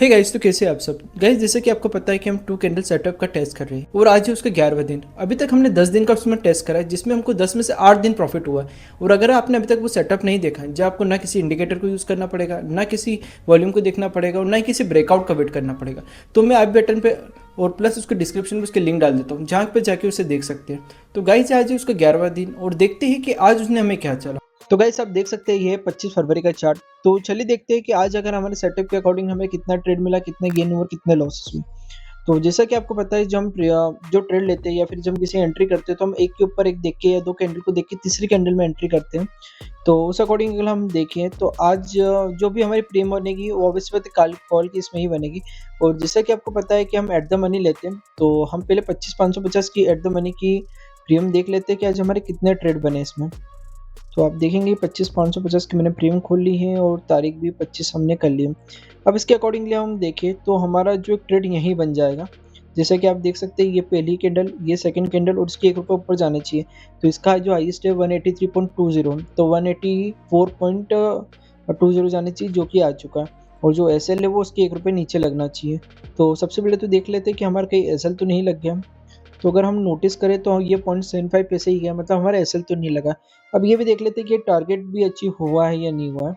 Hey guys, तो कैसे हैं आप सब गाइस। जैसे कि आपको पता है कि हम 2 कैंडल सेटअप का टेस्ट कर रहे हैं और आज है उसका 11वां दिन। अभी तक हमने 10 दिन का उसमें टेस्ट करा है, जिसमें हमको 10 में से 8 दिन प्रॉफिट हुआ है। और अगर आपने अभी तक वो सेटअप नहीं देखा है, जहाँ आपको ना किसी इंडिकेटर को यूज़ करना पड़ेगा, ना किसी वॉल्यूम को देखना पड़ेगा और ना ही किसी ब्रेकआउट का वेट करना पड़ेगा, तो मैं आई बटन पे और प्लस उसके डिस्क्रिप्शन में उसके लिंक डाल देता हूँ, जहाँ पे जाके उसे देख सकते हैं। तो गाइस आज है उसका 11वां दिन और देखते हैं कि आज उसने हमें क्या चला। तो गाइस आप देख सकते हैं ये 25 फरवरी का चार्ट। तो चलिए देखते हैं कि आज अगर हमारे सेटअप के अकॉर्डिंग हमें कितना ट्रेड मिला, कितने गेन हुए और कितने लॉसेस हुए। तो जैसा कि आपको पता है, जो ट्रेड लेते हैं या फिर जब हम किसी एंट्री करते हैं, तो हम एक के ऊपर एक देख के या 2 कैंडल को देख के तीसरी कैंडल में एंट्री करते हैं। तो उस अकॉर्डिंग अगर हम देखें तो आज जो भी हमारी प्रीमियम बनेगी वो ऑब्वियसली बात है कॉल की इसमें ही बनेगी। और जैसा कि आपको पता है कि हम एट द मनी लेते हैं, तो हम पहले 25,550 की एट द मनी की प्रीमियम देख लेते हैं कि आज हमारे कितने ट्रेड बने इसमें। तो आप देखेंगे 25,550 की मैंने प्रीमियम खोल ली है और तारीख भी 25 हमने कर ली है। अब इसके अकॉर्डिंगली हम देखें तो हमारा जो ट्रेड यहीं बन जाएगा। जैसा कि आप देख सकते हैं ये पहली कैंडल, ये सेकंड कैंडल और इसके 1 रुपये ऊपर जाना चाहिए। तो इसका जो हाईएस्ट है 183.20, तो 184.20 जाना चाहिए, जो कि आ चुका है। और जो एसएल है वो उसके 1 रुपये नीचे लगना चाहिए। तो सबसे पहले तो देख लेते हैं कि हमारा कहीं एसएल तो नहीं लग गया। तो अगर हम नोटिस करें तो ये 0.75 पैसे ही गया, मतलब हमारा एसएल तो नहीं लगा। अब ये भी देख लेते हैं कि ये टारगेट भी अचीव हुआ है या नहीं हुआ है।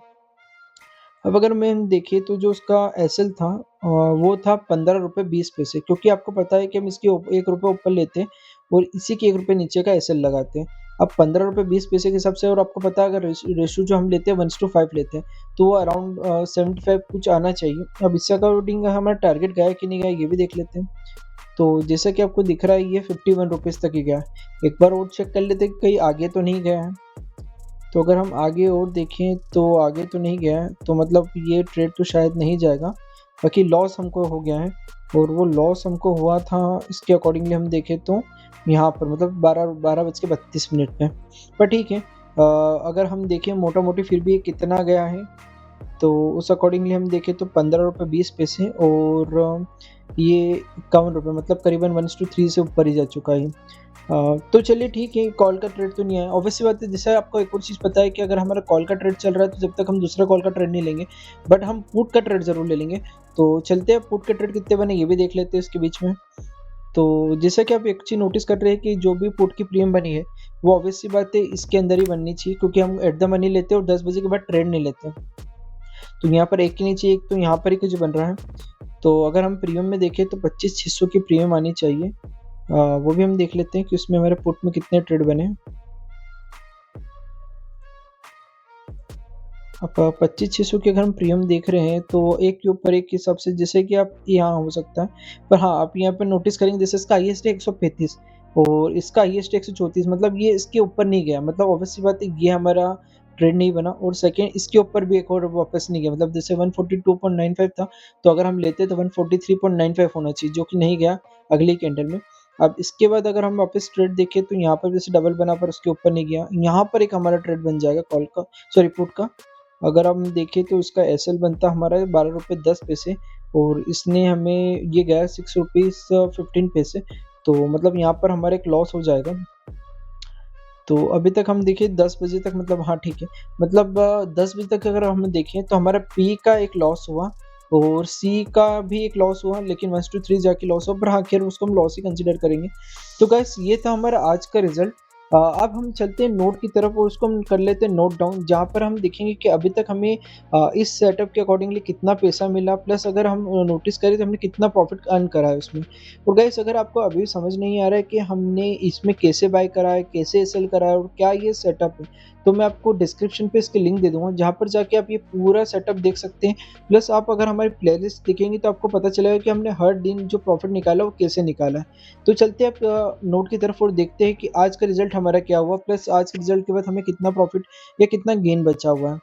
अब अगर मैं देखें तो जो उसका एसएल था वो था 15 रुपये 20 पैसे, क्योंकि आपको पता है कि हम इसके 1 रुपये ऊपर लेते हैं और इसी के 1 रुपये नीचे का एसएल लगाते हैं। अब 15 रुपये 20 पैसे के हिसाब से, और आपको पता है अगर रेशो जो हम लेते हैं 1:5 लेते हैं, तो वो अराउंड 75 कुछ आना चाहिए। अब इससे अकॉर्डिंग हमारा टारगेट गया कि नहीं गया ये भी देख लेते हैं। तो जैसा कि आपको दिख रहा है ये 51 रुपीज़ तक ही गया है। एक बार और चेक कर लेते हैं कि कहीं आगे तो नहीं गया है। तो अगर हम आगे और देखें तो आगे तो नहीं गया है, तो मतलब ये ट्रेड तो शायद नहीं जाएगा। बाकी लॉस हमको हो गया है, और वो लॉस हमको हुआ था इसके अकॉर्डिंगली हम देखें तो यहाँ पर, मतलब 12:32 पे। पर ठीक है, अगर हम देखें मोटा मोटी फिर भी ये कितना गया है, तो उस अकॉर्डिंगली हम देखें तो 15 रुपये 20 पैसे और ये 51 रुपये, मतलब करीबन 1:3 से ऊपर ही जा चुका है। तो चलिए ठीक है, कॉल का ट्रेड तो नहीं आया। ऑब्वियसली बात है, जैसे आपको एक और चीज़ पता है कि अगर हमारा कॉल का ट्रेड चल रहा है तो जब तक हम दूसरा कॉल का ट्रेड नहीं लेंगे, बट हम पुट का ट्रेड ज़रूर ले लेंगे। तो चलते हैं, पुट के ट्रेड कितने बने ये भी देख लेते हैं इसके बीच में। तो जैसा कि आप एक चीज़ नोटिस कर रहे हैं कि जो भी पुट की प्रीमियम बनी है वो ऑब्वियसली बात है इसके अंदर ही बननी चाहिए, क्योंकि हम एट द मनी लेते हैं और 10 बजे के बाद ट्रेड नहीं लेते। तो यहाँ पर एक के नीचे एक, तो यहाँ पर ही कुछ बन रहा है। तो अगर हम प्रीमियम में देखें तो 25,600 की प्रीमियम आनी चाहिए। वो भी हम देख लेते हैं कि उसमें हमारे पुट में कितने ट्रेड बने। अब 25,600 की अगर हम प्रीमियम देख रहे हैं तो एक के ऊपर एक के हिसाब से, जैसे कि आप यहाँ हो सकता है, पर हाँ आप यहाँ पर नोटिस करेंगे जैसे इसका हाईएस्ट है 135 और इसका हाईएस्ट है 134, मतलब ये इसके ऊपर नहीं गया, मतलब ऑब्वियसली बात है ये हमारा ट्रेड नहीं बना। और सेकंड इसके ऊपर भी एक और वापस नहीं गया, मतलब जैसे 142.95 था, तो अगर हम लेते तो 143.95 होना चाहिए, जो कि नहीं गया अगली कैंडल में। अब इसके बाद अगर हम वापस ट्रेड देखें तो यहाँ पर जैसे डबल बना पर उसके ऊपर नहीं गया, यहाँ पर एक हमारा ट्रेड बन जाएगा कॉल का, सॉरी पुट का। अगर हम देखें तो इसका एसएल बनता हमारा 12 रुपये 10 पैसे और इसने हमें ये गया 6 रुपीज़ 15 पैसे, तो मतलब यहाँ पर हमारा एक लॉस हो जाएगा। तो अभी तक हम देखें 10 बजे तक, मतलब हाँ ठीक है, मतलब 10 बजे तक अगर हम देखें तो हमारा पी का एक लॉस हुआ और सी का भी एक लॉस हुआ, लेकिन 1-3 जाके लॉस हुआ, पर हाँ खैर उसको हम लॉस ही कंसिडर करेंगे। तो गाइस ये था हमारा आज का रिजल्ट। अब हम चलते हैं नोट की तरफ और उसको हम कर लेते हैं नोट डाउन, जहाँ पर हम देखेंगे कि अभी तक हमें इस सेटअप के अकॉर्डिंगली कितना पैसा मिला, प्लस अगर हम नोटिस करें तो हमने कितना प्रॉफिट अर्न करा है उसमें। और गाइस अगर आपको अभी समझ नहीं आ रहा है कि हमने इसमें कैसे बाय करा है, कैसे सेल करा है और क्या ये सेटअप है, तो मैं आपको डिस्क्रिप्शन पे इसके लिंक दे दूँगा, जहाँ पर जाके आप ये पूरा सेटअप देख सकते हैं। प्लस आप अगर हमारी प्लेलिस्ट देखेंगे तो आपको पता चलेगा कि हमने हर दिन जो प्रॉफिट निकाला वो कैसे निकाला है। तो चलते हैं आप नोट की तरफ और देखते हैं कि आज का रिजल्ट हमारा क्या हुआ, प्लस आज के रिजल्ट के बाद हमें कितना प्रॉफिट या कितना गेन बचा हुआ है।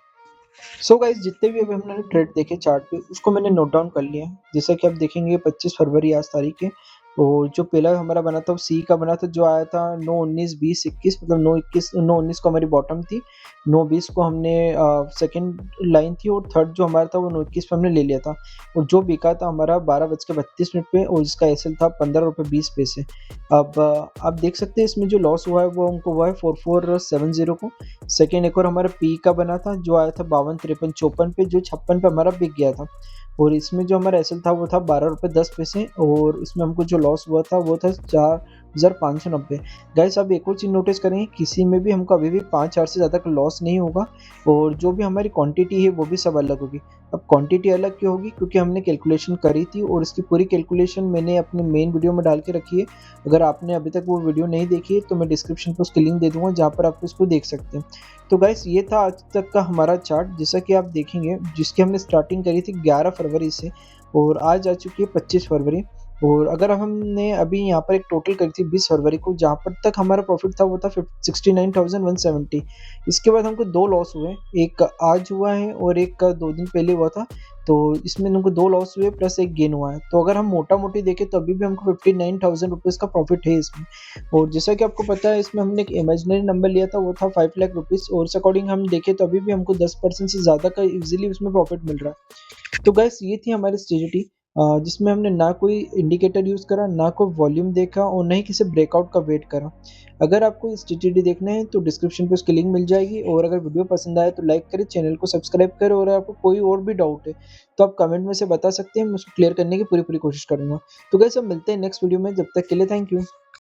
सो गाइस जितने भी अभी हमने ट्रेड देखे चार्ट पे उसको मैंने नोट डाउन कर लिया है। जैसा कि आप देखेंगे 25 फरवरी आज तारीख है, और जो पहला हमारा बना था वो सी का बना था, जो आया था 9-19-20-21, मतलब 9-19 को हमारी बॉटम थी, 9-20 को हमने सेकंड लाइन थी, और थर्ड जो हमारा था वो 9-21 पे हमने ले लिया था। और जो बिका था हमारा 12:32 पे, और जिसका एसएल था 15 रुपये 20 पैसे। अब आप देख सकते हैं इसमें जो लॉस हुआ है वो हमको हुआ है 4470 को। सेकेंड एक और हमारा पी का बना था जो आया था 52-53-54 पे, जो 56 पे हमारा बिक गया था। और इसमें जो हमारा एसएल था वो था ₹12.10 और इसमें हमको जो लॉस हुआ था वो था 4,590। गाइस आप एक और चीज़ नोटिस करें, किसी में भी हमको अभी भी 5,000 से ज़्यादा का लॉस नहीं होगा और जो भी हमारी क्वांटिटी है वो भी सब अलग होगी। अब क्वांटिटी अलग क्यों होगी? क्योंकि हमने कैलकुलेशन करी थी और इसकी पूरी कैलकुलेशन मैंने अपने मेन वीडियो में डाल के रखी है। अगर आपने अभी तक वो वीडियो नहीं देखी है तो मैं डिस्क्रिप्शन पे उसकी लिंक दे दूँगा जहाँ पर आप उसको देख सकते हैं। तो गाइस ये था आज तक का हमारा चार्ट, जैसा कि आप देखेंगे जिसकी हमने स्टार्टिंग करी थी 11 फरवरी से और आज आ चुकी है 25 फरवरी। और अगर हमने अभी यहाँ पर एक टोटल करी थी 20 फरवरी को, जहाँ पर तक हमारा प्रॉफिट था वो था 69,170। इसके बाद हमको 2 लॉस हुए, एक आज हुआ है और एक का 2 दिन पहले हुआ था। तो इसमें हमको 2 लॉस हुए प्लस 1 गेन हुआ है। तो अगर हम मोटा-मोटी देखें तो अभी भी हमको 59,000 रुपीज़ का प्रॉफिट है इसमें। और जैसा कि आपको पता है इसमें हमने एक इमेजिनरी नंबर लिया था वो था 5 लाख रुपीज़ और उस अकॉर्डिंग हम देखें तो अभी भी हमको 10% से ज़्यादा का ईज़िली उसमें प्रॉफिट मिल रहा है। तो गाइस ये थी हमारी स्ट्रेटजी, जिसमें हमने ना कोई इंडिकेटर यूज़ करा, ना कोई वॉल्यूम देखा और ना ही किसी ब्रेकआउट का वेट करा। अगर आपको ये स्ट्रेटजी देखना है तो डिस्क्रिप्शन पे उसकी लिंक मिल जाएगी और अगर वीडियो पसंद आए तो लाइक करें, चैनल को सब्सक्राइब करें और अगर आपको कोई और भी डाउट है तो आप कमेंट में से बता सकते हैं, मैं उसको क्लियर करने की पूरी-पूरी कोशिश करूँगा। तो गाइस अब मिलते हैं नेक्स्ट वीडियो में, जब तक के लिए थैंक यू।